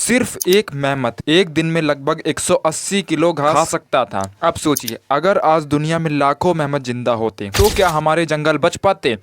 सिर्फ एक मेहमत एक दिन में लगभग 180 किलो घास खा सकता था। अब सोचिए, अगर आज दुनिया में लाखों मेहमत जिंदा होते तो क्या हमारे जंगल बच पाते,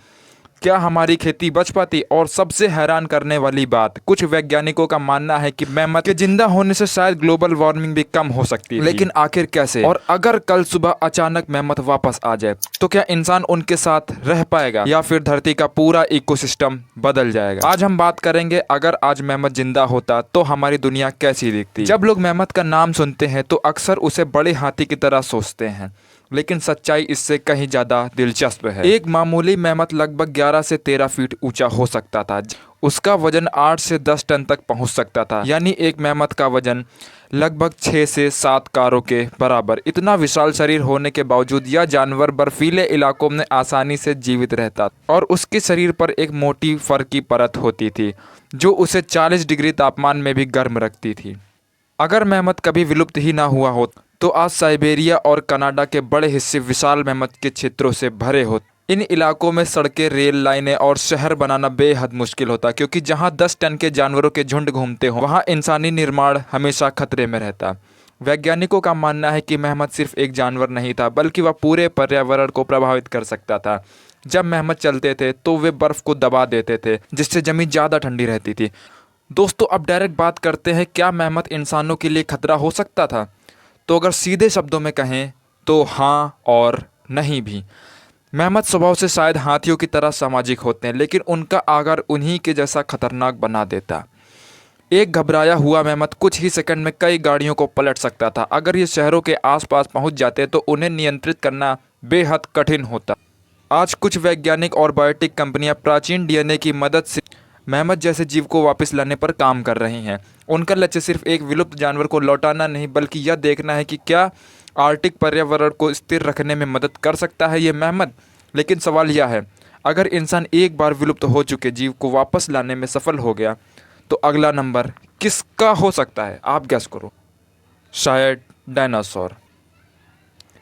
क्या हमारी खेती बच पाती। और सबसे हैरान करने वाली बात, कुछ वैज्ञानिकों का मानना है कि मेहमत के जिंदा होने से शायद ग्लोबल वार्मिंग भी कम हो सकती है। लेकिन आखिर कैसे? और अगर कल सुबह अचानक मेहमत वापस आ जाए तो क्या इंसान उनके साथ रह पाएगा या फिर धरती का पूरा इकोसिस्टम बदल जाएगा? आज हम बात करेंगे, अगर आज मेहमत जिंदा होता तो हमारी दुनिया कैसी दिखती। जब लोग मेहमत का नाम सुनते हैं तो अक्सर उसे बड़े हाथी की तरह सोचते हैं, लेकिन सच्चाई इससे कहीं ज़्यादा दिलचस्प है। एक मामूली मेहमत लगभग 11 से 13 फीट ऊंचा हो सकता था। उसका वजन 8 से 10 टन तक पहुंच सकता था, यानी एक मेहमत का वजन लगभग 6 से 7 कारों के बराबर। इतना विशाल शरीर होने के बावजूद यह जानवर बर्फीले इलाकों में आसानी से जीवित रहता और उसके शरीर पर एक मोटी फर की परत होती थी जो उसे 40 डिग्री तापमान में भी गर्म रखती थी। अगर मेहमत कभी विलुप्त ही ना हुआ हो तो आज साइबेरिया और कनाडा के बड़े हिस्से विशाल मेहमत के क्षेत्रों से भरे होते। इन इलाकों में सड़कें, रेल लाइनें और शहर बनाना बेहद मुश्किल होता, क्योंकि जहां 10 टन के जानवरों के झुंड घूमते हों वहां इंसानी निर्माण हमेशा खतरे में रहता। वैज्ञानिकों का मानना है कि मेहमत सिर्फ एक जानवर नहीं था, बल्कि वह पूरे पर्यावरण को प्रभावित कर सकता था। जब मेहमत चलते थे तो वे बर्फ को दबा देते थे, जिससे जमीन ज़्यादा ठंडी रहती थी। दोस्तों, अब डायरेक्ट बात करते हैं, क्या मेहमत इंसानों के लिए खतरा हो सकता था? तो अगर सीधे शब्दों में कहें तो हाँ और नहीं भी। मेहमत स्वभाव से शायद हाथियों की तरह सामाजिक होते हैं, लेकिन उनका आगर उन्हीं के जैसा खतरनाक बना देता। एक घबराया हुआ मेहमत कुछ ही सेकंड में कई गाड़ियों को पलट सकता था। अगर ये शहरों के आसपास पहुंच जाते तो उन्हें नियंत्रित करना बेहद कठिन होता। आज कुछ वैज्ञानिक और बायोटेक कंपनियां प्राचीन डीएनए की मदद से मेहमत जैसे जीव को वापस लाने पर काम कर रही हैं। उनका लक्ष्य सिर्फ एक विलुप्त जानवर को लौटाना नहीं, बल्कि यह देखना है कि क्या आर्कटिक पर्यावरण को स्थिर रखने में मदद कर सकता है ये मेहमत। लेकिन सवाल यह है, अगर इंसान एक बार विलुप्त हो चुके जीव को वापस लाने में सफल हो गया तो अगला नंबर किसका हो सकता है? आप गैस करो। शायद डायनासोर।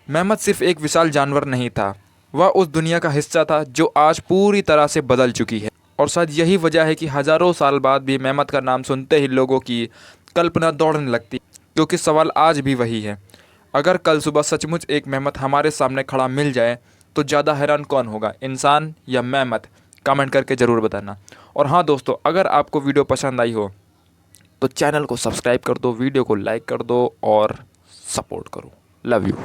मेहमत सिर्फ एक विशाल जानवर नहीं था, वह उस दुनिया का हिस्सा था जो आज पूरी तरह से बदल चुकी है। और शायद यही वजह है कि हज़ारों साल बाद भी मेहमत का नाम सुनते ही लोगों की कल्पना दौड़ने लगती, क्योंकि सवाल आज भी वही है, अगर कल सुबह सचमुच एक मेहमत हमारे सामने खड़ा मिल जाए तो ज़्यादा हैरान कौन होगा, इंसान या मेहमत? कमेंट करके ज़रूर बताना। और हाँ दोस्तों, अगर आपको वीडियो पसंद आई हो तो चैनल को सब्सक्राइब कर दो, वीडियो को लाइक कर दो और सपोर्ट करो। Love you.